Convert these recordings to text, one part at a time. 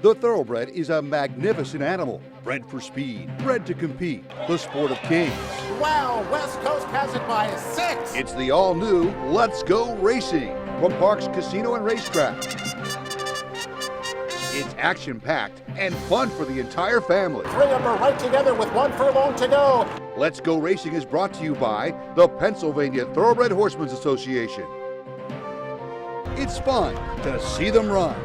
The thoroughbred is a magnificent animal, bred for speed, bred to compete, the sport of kings. Wow, West Coast has it by 6. It's the all-new Let's Go Racing from Parks Casino and Racetrack. It's action-packed and fun for the entire family. 3 of them are right together with 1 furlong to go. Let's Go Racing is brought to you by the Pennsylvania Thoroughbred Horsemen's Association. It's fun to see them run.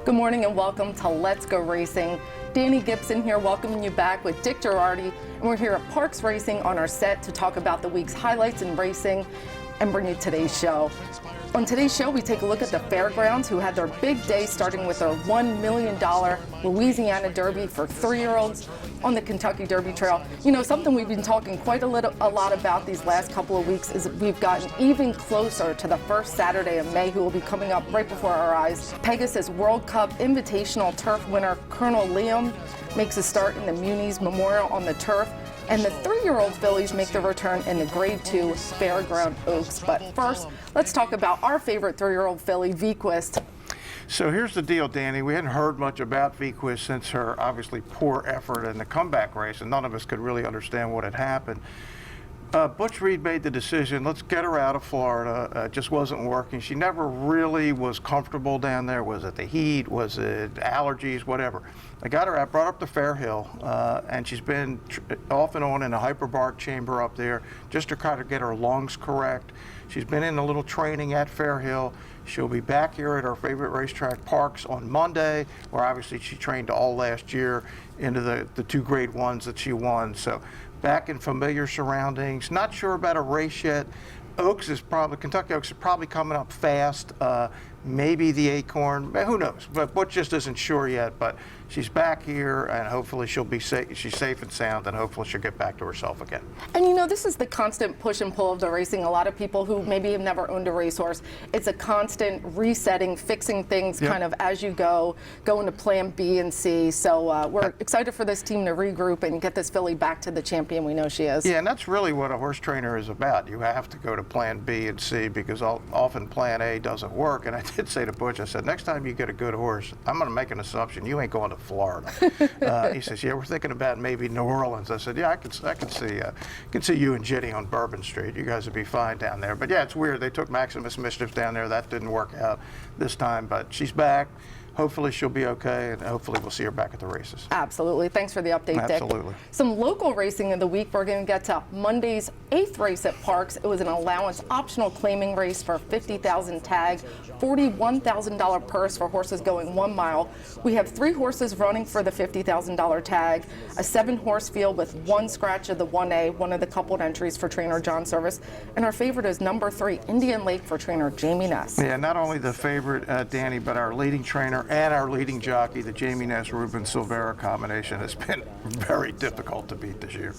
Good morning and welcome to Let's Go Racing. Danny Gibson here welcoming you back with Dick Girardi, and we're here at Parks Racing on our set to talk about the week's highlights in racing and bring you today's show. On today's show, we take a look at the Fairgrounds, who had their big day starting with their $1 million Louisiana Derby for 3-year-olds on the Kentucky Derby Trail. You know, something we've been talking quite a lot about these last couple of weeks is we've gotten even closer to the first Saturday of May, who will be coming up right before our eyes. Pegasus World Cup Invitational Turf winner Colonel Liam makes a start in the Muni's Memorial on the turf. And the 3-year-old fillies make their return in the Grade 2 Fairground Oaks. But first, let's talk about our favorite 3-year-old filly, Vequist. So here's the deal, Danny. We hadn't heard much about Vequist since her obviously poor effort in the comeback race, and none of us could really understand what had happened. Butch Reed made the decision, let's get her out of Florida. It just wasn't working. She never really was comfortable down there. Was it the heat? Was it allergies? Whatever. I got her out, brought her up to Fair Hill, and she's been off and on in a hyperbaric chamber up there just to kind of get her lungs correct. She's been in a little training at Fair Hill. She'll be back here at our favorite racetrack, Parks, on Monday, where obviously she trained all last year into the 2 Grade 1s that she won. So back in familiar surroundings. Not sure about a race yet. Kentucky Oaks is probably coming up fast. Maybe the Acorn, who knows? But Butch just isn't sure yet. But she's back here, and hopefully she'll be safe. She's safe and sound, and hopefully she'll get back to herself again. And you know, this is the constant push and pull of the racing. A lot of people who maybe have never owned a racehorse, it's a constant resetting, fixing things kind of as you go, going to plan B and C. So we're excited for this team to regroup and get this filly back to the champion we know she is. Yeah, and that's really what a horse trainer is about. You have to go to plan B and C because often plan A doesn't work. And I did say to Butch, I said, next time you get a good horse, I'm going to make an assumption you ain't going to Florida. He says, yeah, we're thinking about maybe New Orleans. I said, yeah, I can see you and Ginny on Bourbon Street. You guys would be fine down there. But yeah, it's weird. They took Maximus Mischief down there. That didn't work out this time, but she's back. Hopefully she'll be okay, and hopefully we'll see her back at the races. Absolutely. Thanks for the update, Dick. Absolutely. Some local racing of the week. We're going to get to Monday's 8th race at Parks. It was an allowance optional claiming race for $50,000 tag, $41,000 purse for horses going 1 mile. We have 3 horses running for the $50,000 tag, a 7-horse field with 1 scratch of the 1A, one of the coupled entries for trainer John Service, and our favorite is number 3, Indian Lake, for trainer Jamie Ness. Yeah, not only the favorite, Danny, but our leading trainer and our leading jockey. The Jamie Ness-Ruben Silvera combination has been very difficult to beat this year.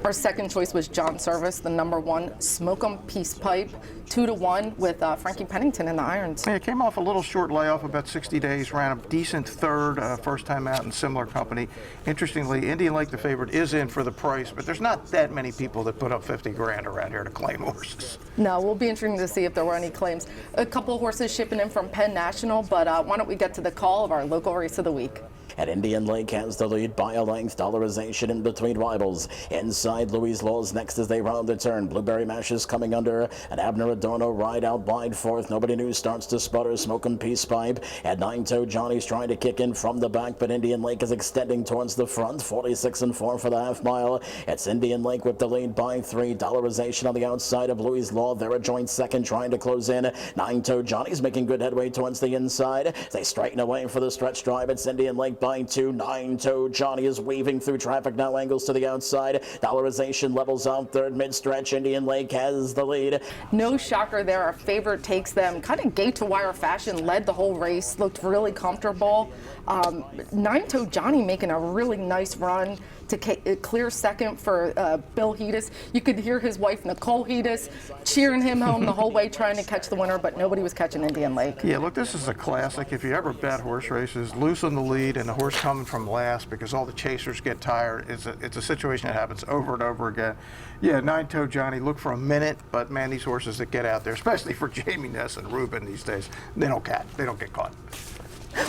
Our second choice was John Service, the number 1 Smoke 'em Peace Pipe, 2-1 with Frankie Pennington in the irons. Yeah, came off a little short layoff, about 60 days, ran a decent third, first time out in similar company. Interestingly, Indian Lake, the favorite, is in for the price, but there's not that many people that put up 50 grand around here to claim horses. No, we'll be interesting to see if there were any claims. A couple horses shipping in from Penn National, but why don't we get to the call of our local race of the week. And Indian Lake has the lead by a length. Dollarization in between rivals. Inside, Louise Laws next as they round the turn. Blueberry Mash is coming under. And Abner Adorno right out wide 4th. Nobody New starts to sputter. Smoke 'em Peace Pipe. At 9-toe, Johnny's trying to kick in from the back, but Indian Lake is extending towards the front. 46-4 for the half mile. It's Indian Lake with the lead by 3. Dollarization on the outside of Louise Law. They're a joint second trying to close in. 9-toe, Johnny's making good headway towards the inside. They straighten away for the stretch drive. It's Indian Lake by 2. 9-toe Johnny is weaving through traffic now, angles to the outside. Dollarization levels out 3rd, mid-stretch. Indian Lake has the lead. No shocker there. Our favorite takes them kind of gate-to-wire fashion, led the whole race, looked really comfortable. 9-toe Johnny making a really nice run to clear second for Bill Hedis. You could hear his wife, Nicole Hedis, cheering him home the whole way, trying to catch the winner, but nobody was catching Indian Lake. Yeah, look, this is a classic. If you ever bet horse races, loosen the lead and the horse coming from last because all the chasers get tired. It's a situation that happens over and over again. Yeah, 9-toe Johnny, look for a minute, but man, these horses that get out there, especially for Jamie Ness and Ruben these days, they don't get caught.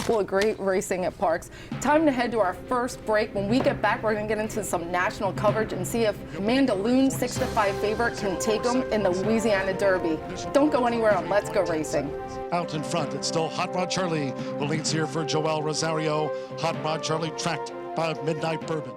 Well, great racing at Parks. Time to head to our first break. When we get back, we're going to get into some national coverage and see if Mandaloun 6-5 favorite can take them in the Louisiana Derby. Don't go anywhere on Let's Go Racing. Out in front, it's still Hot Rod Charlie, who leads here for Joel Rosario. Hot Rod Charlie tracked by Midnight Bourbon.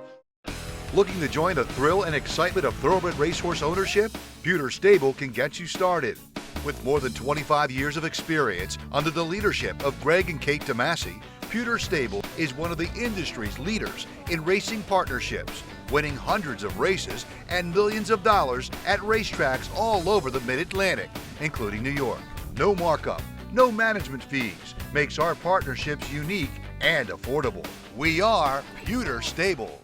Looking to join the thrill and excitement of thoroughbred racehorse ownership? Pewter Stable can get you started. With more than 25 years of experience under the leadership of Greg and Kate DeMasi, Pewter Stable is one of the industry's leaders in racing partnerships, winning hundreds of races and millions of dollars at racetracks all over the Mid-Atlantic, including New York. No markup, no management fees makes our partnerships unique and affordable. We are Pewter Stable.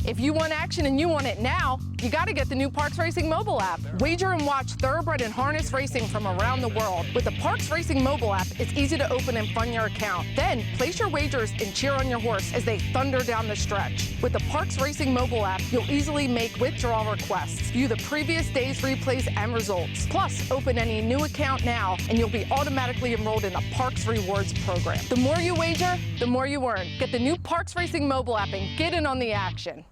If you want action and you want it now, you got to get the new Parks Racing mobile app. Wager and watch thoroughbred and harness racing from around the world. With the Parks Racing mobile app, it's easy to open and fund your account. Then place your wagers and cheer on your horse as they thunder down the stretch. With the Parks Racing mobile app, you'll easily make withdrawal requests, view the previous day's replays and results. Plus, open any new account now and you'll be automatically enrolled in the Parks Rewards program. The more you wager, the more you earn. Get the new Parks Racing mobile app and get in on the action.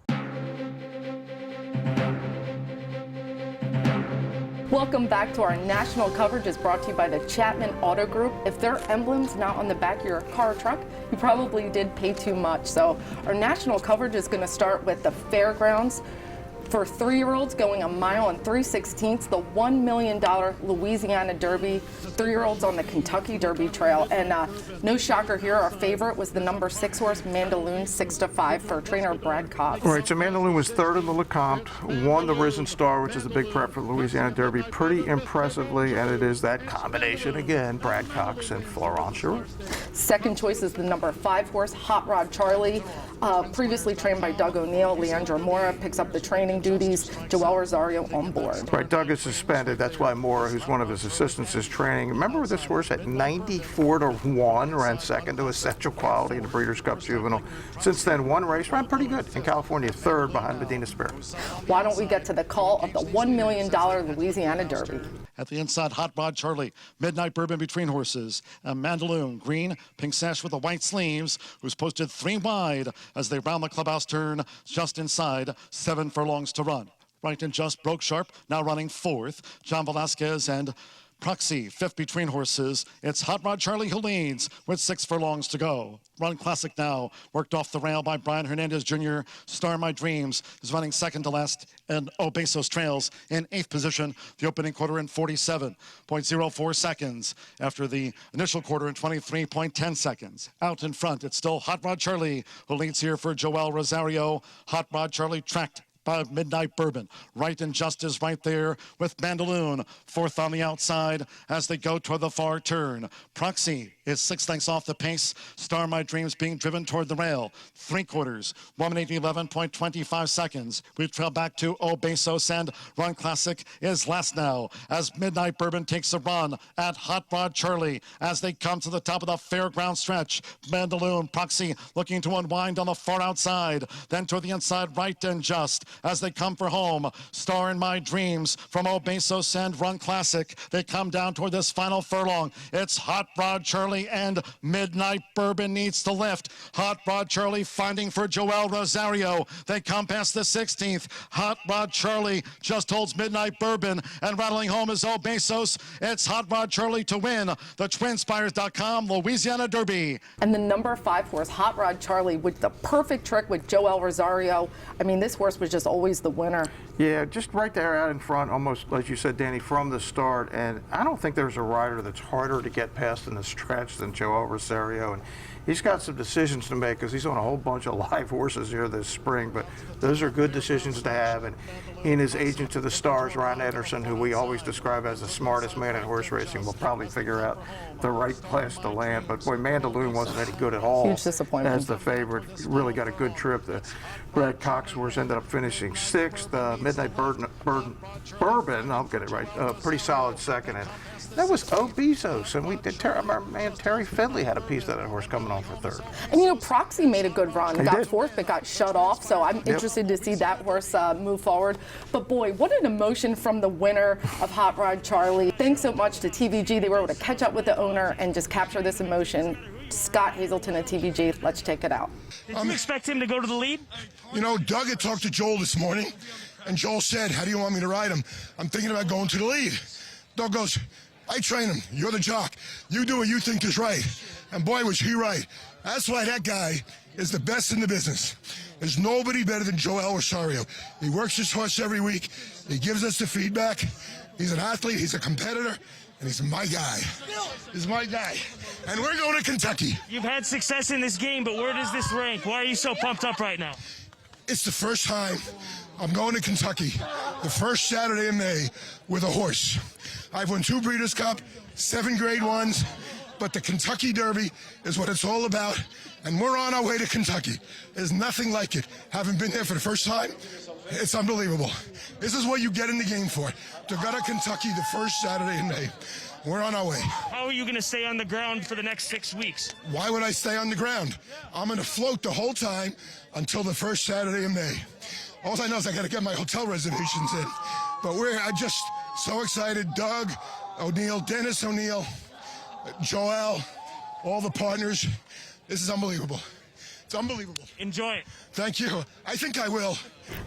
Welcome back to our national coverage. Is brought to you by the Chapman Auto Group. If their emblem's not on the back of your car or truck, you probably did pay too much. So our national coverage is going to start with the fairgrounds. For 3-year-olds going 1 mile and 3/16, the $1 million Louisiana Derby, 3-year-olds on the Kentucky Derby Trail. And no shocker here, our favorite was the number 6 horse, Mandaloun 6-5 for trainer Brad Cox. Right, so Mandaloun was third in the Lecomte, won the Risen Star, which is a big prep for the Louisiana Derby, pretty impressively, and it is that combination again, Brad Cox and Florent Geroux. Second choice is the number 5 horse, Hot Rod Charlie, previously trained by Doug O'Neill. Leandra Mora picks up the training duties. Joel Rosario on board. Right, Doug is suspended. That's why Mora, who's one of his assistants, is training. Remember this horse at 94-1 ran second to Essential Quality in the Breeders' Cup Juvenile. Since then, 1 race, ran pretty good. In California, 3rd behind Medina Spirit. Why don't we get to the call of the $1 million Louisiana Derby? At the inside, Hot Rod Charlie, Midnight Bourbon between horses. Mandaloun, green, pink sash with the white sleeves, who's posted 3 wide as they round the clubhouse turn just inside, 7 furlongs to run. Right and Just broke sharp, now running 4th. John Velasquez and Proxy, 5th between horses. It's Hot Rod Charlie who leads with 6 furlongs to go. Run Classic now, worked off the rail by Brian Hernandez Jr. Star My Dreams is running 2nd to last, and Obesos trails in 8th position. The opening quarter in 47.04 seconds after the initial quarter in 23.10 seconds. Out in front, it's still Hot Rod Charlie who leads here for Joel Rosario. Hot Rod Charlie tracked by Midnight Bourbon. Right and Just is right there with Mandaloun, 4th on the outside as they go toward the far turn. Proxy is 6 lengths off the pace. Star My Dreams being driven toward the rail. 3/4, 1:11.25 seconds. We trail back to Obesos, and Run Classic is last now as Midnight Bourbon takes a run at Hot Rod Charlie as they come to the top of the fairground stretch. Mandaloun, Proxy looking to unwind on the far outside. Then toward the inside, Right and Just as they come for home. Star in My Dreams from Obesos and Run Classic. They come down toward this final furlong. It's Hot Rod Charlie and Midnight Bourbon needs to lift. Hot Rod Charlie finding for Joel Rosario. They come past the 16th. Hot Rod Charlie just holds Midnight Bourbon, and rattling home is Obesos. It's Hot Rod Charlie to win the TwinSpires.com Louisiana Derby. And the number 5 horse, Hot Rod Charlie, with the perfect trick with Joel Rosario. I mean, this horse was just always the winner. Yeah, just right there out in front, almost, as you said, Danny, from the start. And I don't think there's a rider that's harder to get past in the stretch than Joel Rosario. And he's got some decisions to make because he's on a whole bunch of live horses here this spring. But those are good decisions to have. And he and his agent to the stars, Ryan Ederson, who we always describe as the smartest man in horse racing, will probably figure out the right place to land. But boy, Mandaloun wasn't any good at all. Huge disappointment. As the favorite, really got a good trip. The Brad Cox horse ended up finishing 6th. Midnight Bourbon, I'll get it right, pretty solid 2nd. And that was Obesos, and we did. Our man Terry Findlay had a piece of that horse coming on for 3rd. And you know, Proxy made a good run. He Got did. 4th, but got shut off. So I'm interested to see that horse move forward. But boy, what an emotion from the winner of Hot Rod Charlie. Thanks so much to TVG. They were able to catch up with the owner and just capture this emotion. Scott Hazelton at TVG. Let's check it out. Did you expect him to go to the lead? You know, Doug had talked to Joel this morning, and Joel said, how do you want me to ride him? I'm thinking about going to the lead. Doug goes, I train him. You're the jock. You do what you think is right. And boy, was he right. That's why that guy is the best in the business. There's nobody better than Joel Rosario. He works his horse every week. He gives us the feedback. He's an athlete. He's a competitor. And he's my guy. He's my guy. And we're going to Kentucky. You've had success in this game, but where does this rank? Why are you so pumped up right now? It's the first time I'm going to Kentucky, the first Saturday in May, with a horse. I've won 2 Breeders' Cup, 7 Grade 1s, but the Kentucky Derby is what it's all about, and we're on our way to Kentucky. There's nothing like it. Having been there for the first time, it's unbelievable. This is what you get in the game for, to go to Kentucky the first Saturday in May. We're on our way. How are you going to stay on the ground for the next 6 weeks? Why would I stay on the ground? I'm going to float the whole time until the first Saturday in May. All I know is I got to get my hotel reservations in. But I'm just so excited. Doug O'Neill, Dennis O'Neill, Joel, all the partners. This is unbelievable. It's unbelievable. Enjoy it. Thank you. I think I will.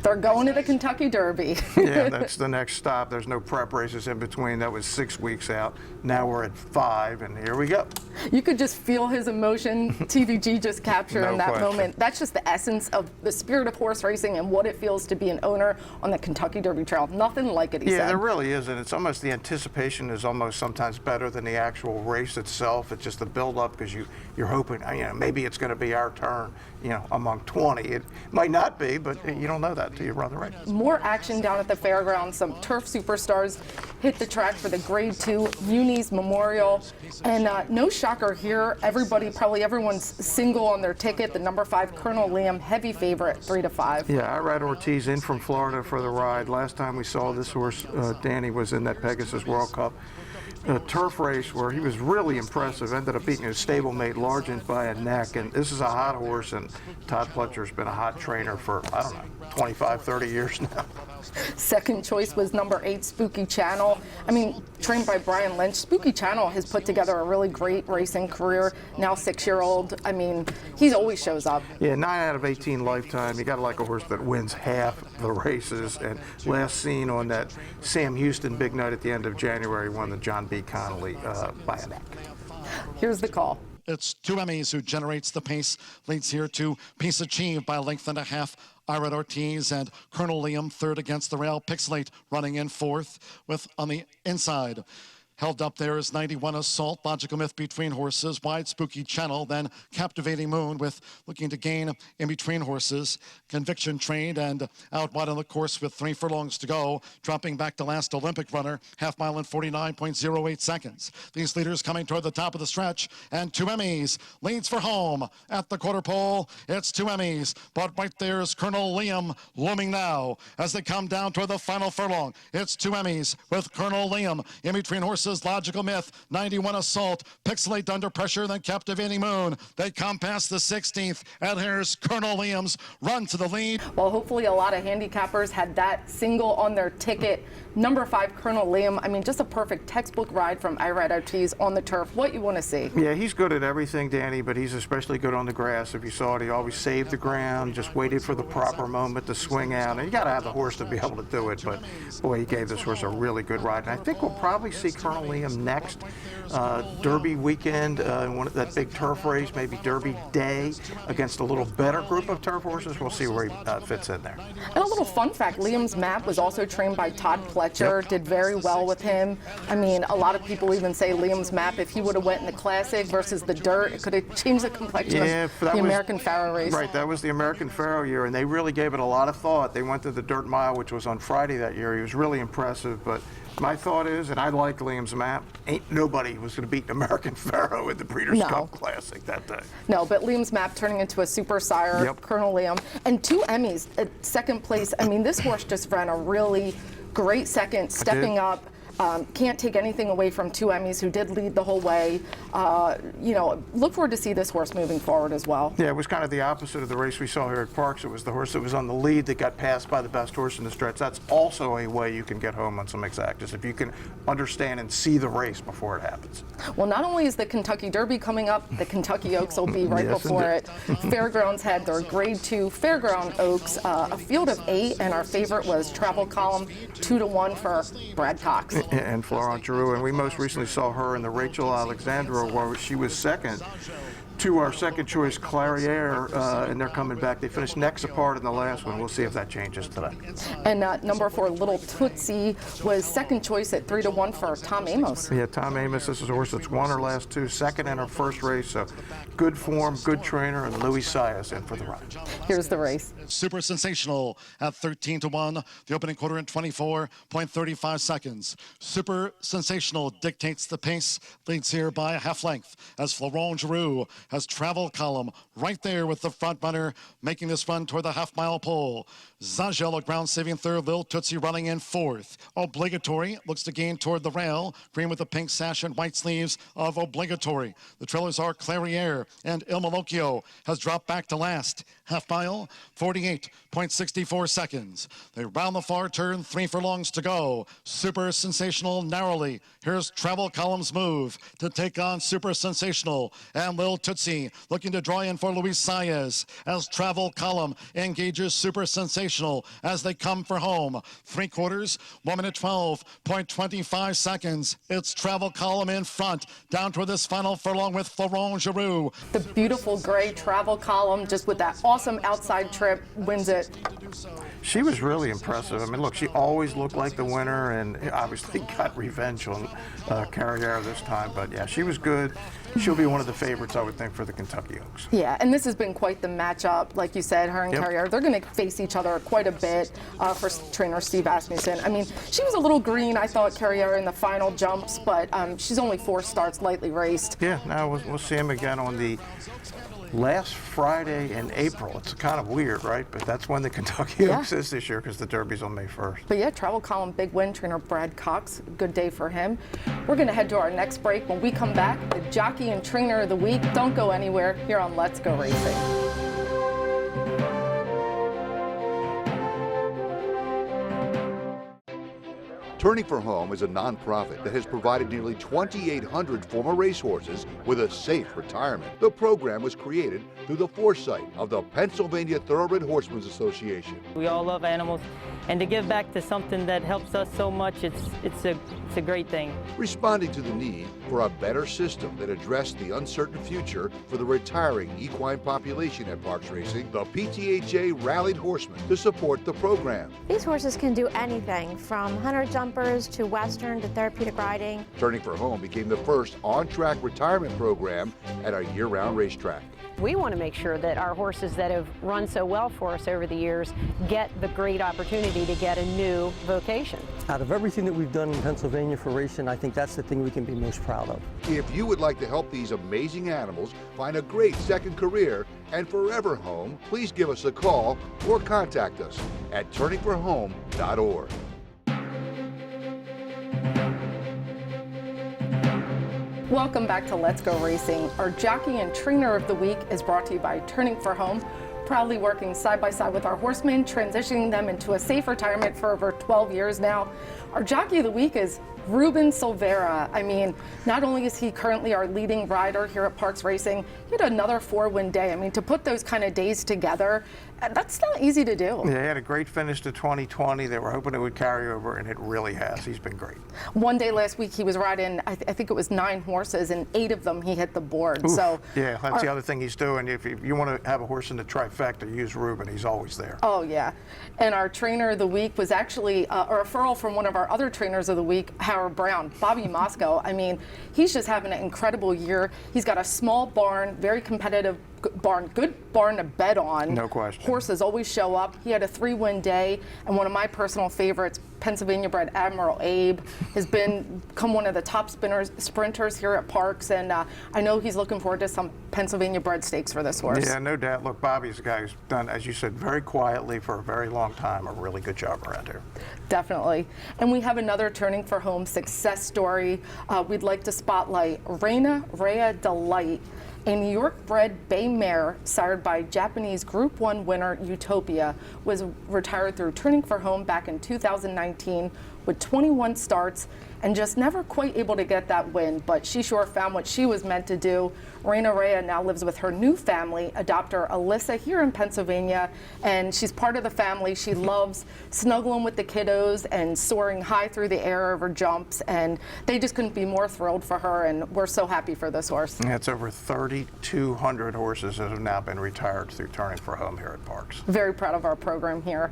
They're going to the Kentucky Derby. Yeah, that's the next stop. There's no prep races in between. That was 6 weeks out. Now we're at 5, and here we go. You could just feel his emotion. TVG just captured No in that question. moment. That's just the essence of the spirit of horse racing and what it feels to be an owner on the Kentucky Derby Trail. Nothing like it, he Yeah, said. there really isn't. It's almost the anticipation is almost sometimes better than the actual race itself. It's just the build-up because you're hoping, maybe it's going to be our turn, among 20. It might not be, but you don't know that till you run the race. More action down at the fairgrounds. Some turf superstars hit the track for the Grade 2 Muni's Memorial. And no shocker here, probably everyone's single on their ticket. The number 5 Colonel Liam, heavy favorite, 3-5. Yeah, I ride Ortiz in from Florida for the ride. Last time we saw this horse, Danny, was in that Pegasus World Cup turf race where he was really impressive. Ended up beating his stablemate Largent by a neck. And this is a hot horse, and Todd Pletcher's been a hot trainer for, 25, 30 years now. Second choice was number 8, Spooky Channel. Trained by Brian Lynch. Spooky Channel has put together a really great racing career. Now 6-year-old. He always shows up. Yeah, 9 out of 18 lifetime. You got to like a horse that wins half the races. And last seen on that Sam Houston big night at the end of January, won the John B. Connolly by a neck. Here's the call. It's 2 Emmys who generates the pace. Leads here to Peace Achieved by a length and a half. Ira Ortiz and Colonel Liam third against the rail. Pixelate running in fourth with on the inside. Held up there is 91 Assault, Logical Myth between horses, Wide Spooky Channel, then Captivating Moon with looking to gain in between horses. Conviction Trained and out wide on the course with 3 furlongs to go, dropping back to last Olympic runner, half mile in 49.08 seconds. These leaders coming toward the top of the stretch, and 2 Emmys leads for home at the quarter pole. It's 2 Emmys, but right there is Colonel Liam looming now as they come down toward the final furlong. It's 2 Emmys with Colonel Liam in between horses. Logical Myth, 91 Assault, Pixelate under pressure, then Captivating Moon. They come past the 16th, and here's Colonel Liam's run to the lead. Well, hopefully a lot of handicappers had that single on their ticket. Number 5, Colonel Liam. Just a perfect textbook ride from Ira Ortiz on the turf. What you want to see? Yeah, he's good at everything, Danny, but he's especially good on the grass. If you saw it, he always saved the ground, just waited for the proper moment to swing out. And you got to have the horse to be able to do it, but boy, he gave this horse a really good ride. And I think we'll probably see Colonel Liam next. Derby weekend, that big turf race, maybe Derby day against a little better group of turf horses. We'll see where he fits in there. And a little fun fact, Liam's Map was also trained by Todd Pletcher, did very well with him. A lot of people even say Liam's Map, if he would have went in the Classic versus the Dirt, it could have changed the complexion of the American Pharaoh race. Right, that was the American Pharaoh year, and they really gave it a lot of thought. They went to the Dirt Mile, which was on Friday that year. He was really impressive, but my thought is, and I like Liam's Map, ain't nobody was going to beat the American Pharaoh in the Breeders' Cup Classic that day. No, but Liam's Map turning into a super sire, Colonel Liam, and 2 Emmys at second place. This horse just ran a really great second, stepping up. Can't take anything away from Two Emmys, who did lead the whole way. You know, look forward to see this horse moving forward as well. Yeah, it was kind of the opposite of the race we saw here at Parks. It was the horse that was on the lead that got passed by the best horse in the stretch. That's also a way you can get home on some exactas, if you can understand and see the race before it happens. Well, not only is the Kentucky Derby coming up, the Kentucky Oaks will be right Yes, before indeed. it. Fairgrounds had their Grade 2 Fairground Oaks, a field of 8, and our favorite was Travel Column, 2-1 for Brad Cox. And Florent Giroux, and we most recently saw her in the Rachel Alexandra, where she was second to our second choice Clairiere, and they're coming back. They finished next apart in the last one. We'll see if that changes today. And number 4, Little Tootsie, was second choice at 3-1 for Tom Amos. Yeah, Tom Amos, this is a horse that's won her last 2, second in her first race, so good form, good trainer, and Louis Saez in for the run. Here's the race. Super Sensational at 13-1. The opening quarter in 24.35 seconds. Super Sensational dictates the pace, leads here by a half length as Florent Giroux has Travel Column right there with the front runner making this run toward the half-mile pole. Zagel, a ground-saving third. Lil Tootsie running in 4th. Obligatory looks to gain toward the rail. Green with the pink sash and white sleeves of Obligatory. The trailers are Clairiere, and Il Malocchio has dropped back to last. Half mile, 48.64 seconds. They round the far turn, 3 furlongs to go. Super Sensational narrowly. Here's Travel Column's move to take on Super Sensational. And Lil Tootsie looking to draw in for Luis Saez as Travel Column engages Super Sensational as they come for home. 3/4, 1 minute 12.25 seconds. It's Travel Column in front, down toward this final furlong with Florent Giroux. The beautiful gray Travel Column, just with that awesome outside trip, wins it. She was really impressive. I mean, look, she always looked like the winner, and obviously got revenge on Carriere this time. But yeah, she was good. She'll be one of the favorites, I would think, for the Kentucky Oaks. Yeah, and this has been quite the matchup. Like you said, her and Yep. Carriere, they're going to face each other quite a bit for trainer Steve Asmussen. I mean, she was a little green, I thought, Carriere, in the final jumps, but she's only 4 starts, lightly raced. Yeah, now we'll see him again on the last Friday in April. It's kind of weird, right? But that's when the Kentucky Yeah. Oaks is this year, because the Derby's on May 1st. But yeah, Travel Column, big win. Trainer Brad Cox, good day for him. We're going to head to our next break. When we come back, the Jockey and Trainer of the Week. Don't go anywhere here on Let's Go Racing. Turning for Home is a nonprofit that has provided nearly 2,800 former racehorses with a safe retirement. The program was created through the foresight of the Pennsylvania Thoroughbred Horsemen's Association. We all love animals, and to give back to something that helps us so much, it's a great thing. Responding to the need for a better system that addressed the uncertain future for the retiring equine population at Parks Racing, the PTHA rallied horsemen to support the program. These horses can do anything from hunter jumpers to western to therapeutic riding. Turning for Home became the first on-track retirement program at a year-round racetrack. We want to make sure that our horses that have run so well for us over the years get the great opportunity to get a new vocation. Out of everything that we've done in Pennsylvania for racing, I think that's the thing we can be most proud of. If you would like to help these amazing animals find a great second career and forever home, please give us a call or contact us at turningforhome.org. Welcome back to Let's Go Racing. Our Jockey and Trainer of the Week is brought to you by Turning for Home, proudly working side by side with our horsemen, transitioning them into a safe retirement for over 12 years now. Our Jockey of the Week is Ruben Silvera. I mean, not only is he currently our leading rider here at Parks Racing, he had another 4-win day. I mean, to put those kind of days together, that's not easy to do. Yeah, he had a great finish to 2020. They were hoping it would carry over, and it really has. He's been great. One day last week, he was riding, I think it was 9 horses, and 8 of them he hit the board. Oof. So yeah, that's the other thing he's doing. If you want to have a horse in the trifecta, use Ruben. He's always there. Oh, yeah. And our Trainer of the Week was actually a referral from one of our other Trainers of the Week, Howard Brown, Bobby Moscow. I mean, he's just having an incredible year. He's got a small barn, very competitive barn, good barn to bet on. No question. Horses always show up. He had a 3-win day, and one of my personal favorites, Pennsylvania-bred Admiral Abe has become one of the top sprinters here at Parks, and I know he's looking forward to some Pennsylvania-bred stakes for this horse. Yeah, no doubt. Look, Bobby's a guy who's done, as you said, very quietly for a very long time, a really good job around here. Definitely. And we have another turning for home success story. We'd like to spotlight Reina Rhea Delight, a New York-bred bay mare sired by Japanese Group 1 winner Utopia, was retired through Turning for Home back in 2019 with 21 starts and just never quite able to get that win, but she sure found what she was meant to do. Reina Rhea now lives with her new family, adopter Alyssa, here in Pennsylvania, and she's part of the family. She loves snuggling with the kiddos and soaring high through the air over jumps, and they just couldn't be more thrilled for her, and we're so happy for this horse. Yeah, it's over 3,200 horses that have now been retired through Turning for Home here at Parks. Very proud of our program here.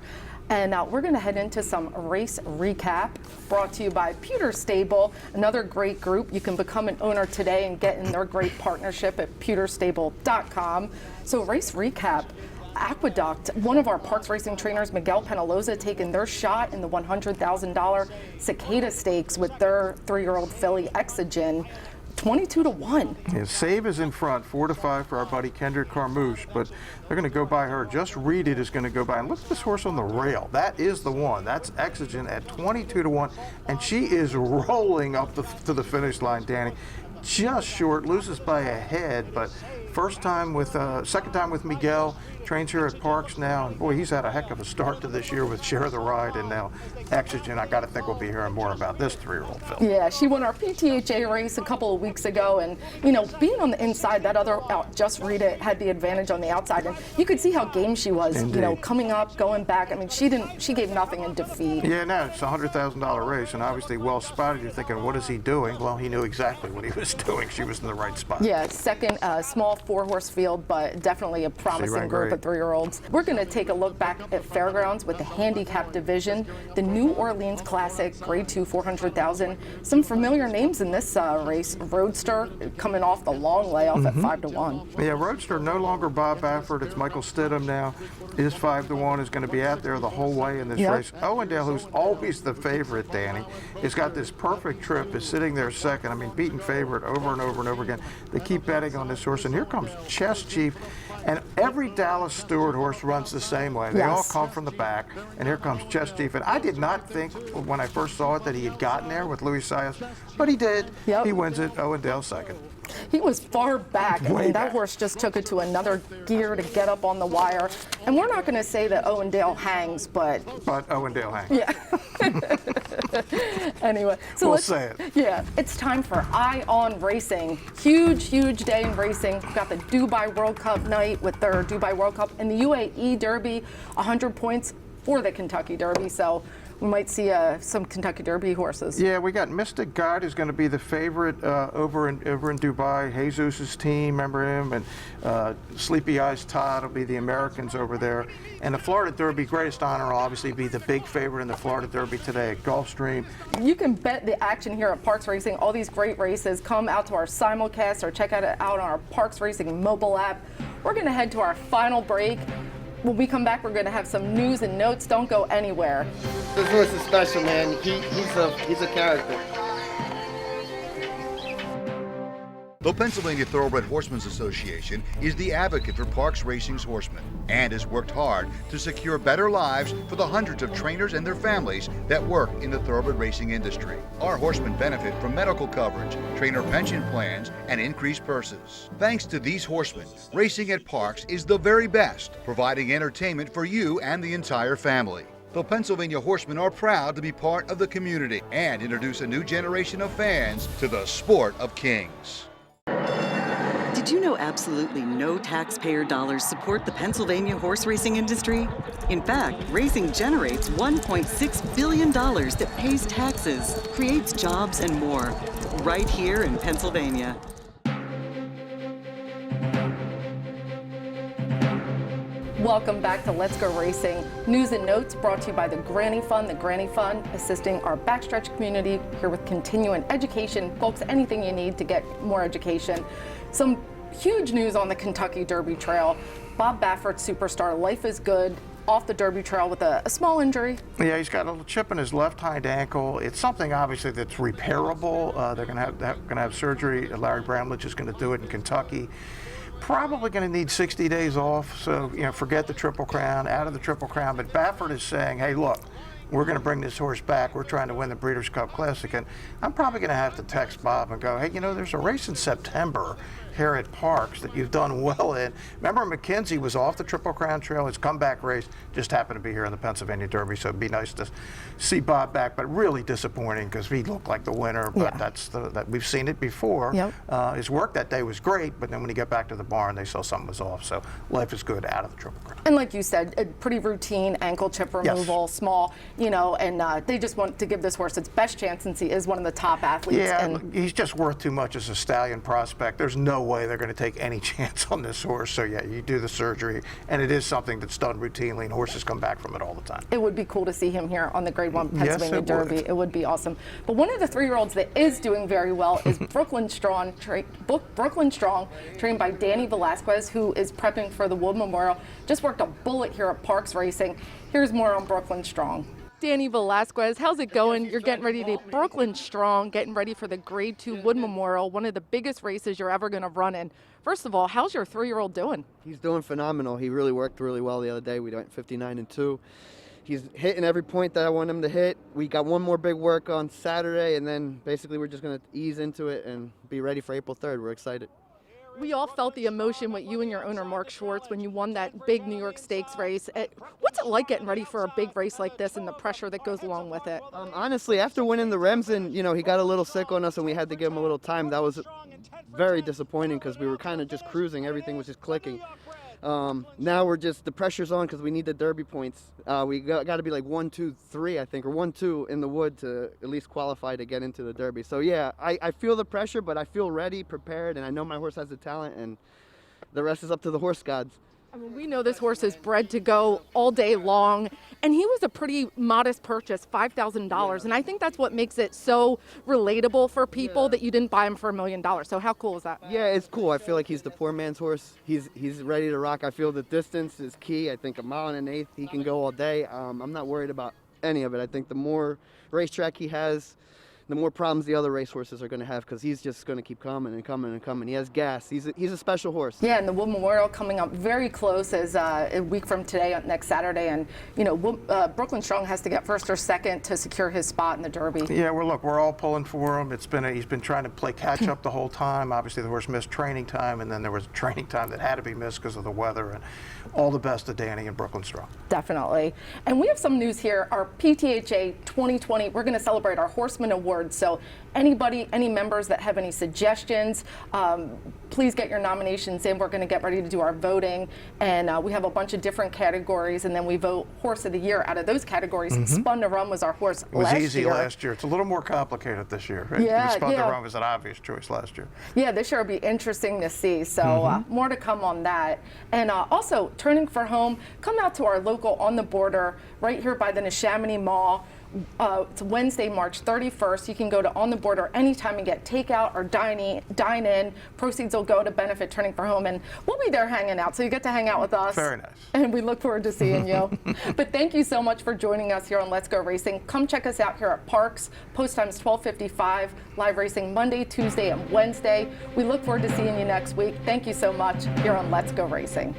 And we're going to head into some race recap brought to you by Pewter Stable, another great group. You can become an owner today and get in their great partnership at pewterstable.com. So race recap. Aqueduct, one of our Parks racing trainers, Miguel Penaloza, taking their shot in the $100,000 Cicada Stakes with their 3-year-old filly Exogen. 22-1. Yeah, Save is in front, 4-5 for our buddy Kendrick Carmouche, but they're going to go by her. Just Read It is going to go by. And look at this horse on the rail. That is the one. That's Exogen at 22-1, and she is rolling up to the finish line, Danny. Just short, loses by a head, but second time with Miguel, trains here at Parks now, and boy, he's had a heck of a start to this year with Share the Ride, and now Exogen. I got to think we'll be hearing more about this 3-year-old film. Yeah, she won our PTHA race a couple of weeks ago, and you know, being on the inside, that other Just Read It had the advantage on the outside, and you could see how game she was. Indeed. You know, coming up, going back. I mean, she gave nothing in defeat. Yeah, no, it's a $100,000 race, and obviously well spotted. You're thinking, what is he doing? Well, he knew exactly what he was doing. She was in the right spot. Yeah, second, small 4-horse field, but definitely a promising group of 3-year-olds. We're going to take a look back at Fairgrounds with the handicap division, the New Orleans Classic, Grade 2, 400,000. Some familiar names in this race. Roadster coming off the long layoff at 5-1. Yeah, Roadster no longer Bob Baffert. It's Michael Stidham now. Is 5-1. Is going to be out there the whole way in this race. Owendale, who's always the favorite, Danny, has got this perfect trip. Is sitting there second. I mean, beating favorite over and over and over again. They keep betting on this horse, and here comes Chess Chief. And every Dallas Stewart horse runs the same way. They all come from the back, and here comes Chess Chief. And I did not think when I first saw it that he had gotten there with Luis Saez, but he did. He wins it. Owendale second. He was far back. I mean, that horse just took it to another gear to get up on the wire. And we're not going to say that Owendale hangs, but Owendale hangs. Yeah. Anyway, so we'll say it. Yeah, it's time for Eye on Racing. Huge day in racing. We've got the Dubai World Cup night with their Dubai World Cup and the UAE Derby, 100 points for the Kentucky Derby. So we might see some Kentucky Derby horses. Yeah, we got Mystic God, who's going to be the favorite over in Dubai. Jesus' team, remember him? And Sleepy Eyes Todd will be the Americans over there. And the Florida Derby, Greatest Honor will obviously be the big favorite in the Florida Derby today at Gulfstream. You can bet the action here at Parks Racing. All these great races. Come out to our simulcast or check it out on our Parks Racing mobile app. We're going to head to our final break. When we come back, we're going to have some news and notes. Don't go anywhere. This horse is special, man. He's a character. The Pennsylvania Thoroughbred Horsemen's Association is the advocate for Parks Racing's horsemen and has worked hard to secure better lives for the hundreds of trainers and their families that work in the thoroughbred racing industry. Our horsemen benefit from medical coverage, trainer pension plans, and increased purses. Thanks to these horsemen, racing at Parks is the very best, providing entertainment for you and the entire family. The Pennsylvania Horsemen are proud to be part of the community and introduce a new generation of fans to the sport of kings. Did you know absolutely no taxpayer dollars support the Pennsylvania horse racing industry? In fact, racing generates $1.6 billion that pays taxes, creates jobs, and more, right here in Pennsylvania. Welcome back to Let's Go Racing. News and notes brought to you by the Granny Fund. The Granny Fund assisting our backstretch community here with continuing education. Folks, anything you need to get more education. Some huge news on the Kentucky Derby Trail. Bob Baffert, superstar, Life is Good, off the Derby trail with a small injury. Yeah, he's got a little chip in his left hind ankle. It's something obviously that's repairable. They're going to have surgery. Larry Bramlage is going to do it in Kentucky. Probably going to need 60 days off. So, forget the Triple Crown, out of the Triple Crown. But Baffert is saying, hey, look, we're going to bring this horse back. We're trying to win the Breeders' Cup Classic. And I'm probably going to have to text Bob and go, hey, there's a race in September here at Parks that you've done well in. Remember, McKenzie was off the Triple Crown Trail. His comeback race just happened to be here in the Pennsylvania Derby, so it'd be nice to see Bob back, but really disappointing because he looked like the winner, but that we've seen it before. Yep. His work that day was great, but then when he got back to the barn, they saw something was off, so life is good out of the Triple Crown. And like you said, a pretty routine ankle chip removal, small, and they just want to give this horse its best chance since he is one of the top athletes. Yeah, and he's just worth too much as a stallion prospect. There's no way they're going to take any chance on this horse. So yeah, you do the surgery, and it is something that's done routinely, and horses come back from it all the time. It would be cool to see him here on the Grade 1 Pennsylvania Derby. Would. It would be awesome. But one of the 3-year-olds that is doing very well is Brooklyn Strong, trained by Danny Velasquez, who is prepping for the Wood Memorial. Just worked a bullet here at Parks Racing. Here's more on Brooklyn Strong. Danny Velasquez, how's it going? You're getting ready to Brooklyn Strong, getting ready for the Grade 2 Wood Memorial, one of the biggest races you're ever going to run in. First of all, how's your 3-year-old doing? He's doing phenomenal. He really worked really well the other day. We went 59-2. He's hitting every point that I want him to hit. We got one more big work on Saturday, and then basically we're just going to ease into it and be ready for April 3rd. We're excited. We all felt the emotion with you and your owner, Mark Schwartz, when you won that big New York Stakes race. What's it like getting ready for a big race like this and the pressure that goes along with it? Honestly, after winning the Remsen, he got a little sick on us and we had to give him a little time. That was very disappointing because we were kind of just cruising. Everything was just clicking. Now we're just, the pressure's on because we need the Derby points. We got to be like 1, 2, 3, I think, or 1, 2 in the Wood to at least qualify to get into the Derby. So yeah, I feel the pressure, but I feel ready, prepared, and I know my horse has the talent, and the rest is up to the horse gods. I mean, we know this horse is bred to go all day long, and he was a pretty modest purchase, $5,000, and I think that's what makes it so relatable for people that you didn't buy him for $1 million. So how cool is that? Yeah, it's cool. I feel like he's the poor man's horse. He's ready to rock. I feel the distance is key. I think 1 1/8 he can go all day. I'm not worried about any of it. I think the more racetrack he has, the more problems the other racehorses are going to have because he's just going to keep coming and coming and coming. He has gas. He's a special horse. Yeah, and the Wood Memorial coming up very close as a week from today, next Saturday, and Brooklyn Strong has to get first or second to secure his spot in the Derby. Yeah, we're all pulling for him. He's been trying to play catch up the whole time. Obviously, the horse missed training time, and then there was training time that had to be missed because of the weather. And all the best to Danny and Brooklyn Strong. Definitely. And we have some news here. Our PTHA 2020, we're going to celebrate our Horseman Awards. So any members that have any suggestions, please get your nominations in. We're going to get ready to do our voting. And we have a bunch of different categories, and then we vote Horse of the Year out of those categories. Spun to Run was our horse last year. It was easy last year. It's a little more complicated this year. Right? Yeah, Spun to Run was an obvious choice last year. Yeah, this year will be interesting to see. So more to come on that. And also, turning for home, come out to our local On the Border right here by the Neshaminy Mall. It's Wednesday, March 31st. You can go to On the Border anytime and get takeout or dine in. Proceeds will go to benefit Turning for Home, and we'll be there hanging out, so you get to hang out with us. Very nice. And we look forward to seeing you. But thank you so much for joining us here on Let's Go Racing. Come check us out here at Parks. Post times 12:55. Live racing Monday, Tuesday, and Wednesday. We look forward to seeing you next week. Thank you so much here on Let's Go Racing.